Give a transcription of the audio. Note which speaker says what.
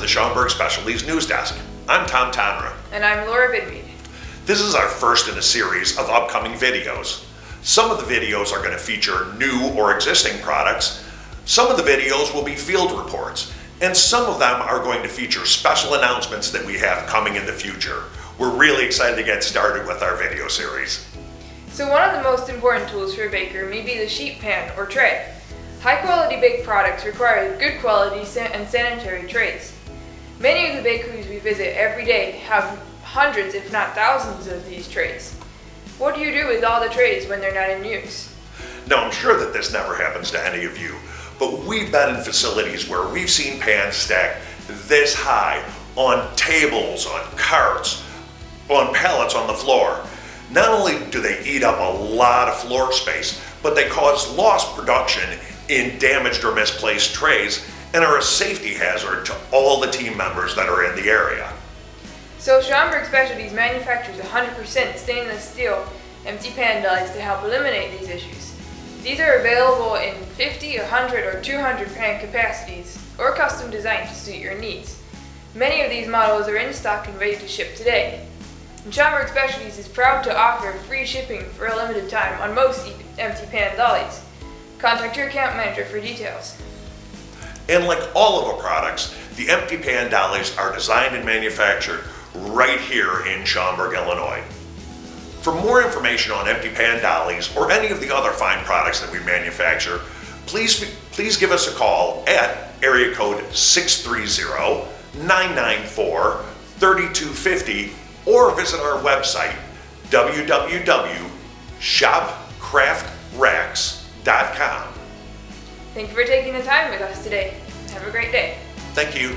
Speaker 1: the Schaumburg Specialties news desk. I'm Tom Tonra.
Speaker 2: And I'm Laura Bidmead.
Speaker 1: This is our first in a series of upcoming videos. Some of the videos are going to feature new or existing products. Some of the videos will be field reports. And some of them are going to feature special announcements that we have coming in the future. We're really excited to get started with our video series.
Speaker 2: So one of the most important tools for a baker may be the sheet pan or tray. High-quality baked products require good quality and sanitary trays. Many of the bakeries we visit every day have hundreds, if not thousands, of these trays. What do you do with all the trays when they're not in use?
Speaker 1: Now, I'm sure that this never happens to any of you, but we've been in facilities where we've seen pans stacked this high on tables, on carts, on pallets on the floor. Not only do they eat up a lot of floor space, but they cause lost production in damaged or misplaced trays and are a safety hazard to all the team members that are in the area.
Speaker 2: So Schaumburg Specialties manufactures 100% stainless steel empty pan dollies to help eliminate these issues. These are available in 50, 100, or 200 pan capacities, or custom designed to suit your needs. Many of these models are in stock and ready to ship today. And Schaumburg Specialties is proud to offer free shipping for a limited time on most empty pan dollies. Contact your account manager for details.
Speaker 1: And like all of our products, the empty pan dollies are designed and manufactured right here in Schaumburg, Illinois. For more information on empty pan dollies or any of the other fine products that we manufacture, please give us a call at area code 630-994-3250 or visit our website www.shopcraftracks.com.
Speaker 2: Thank you for taking the time with us today. Have a great day.
Speaker 1: Thank you.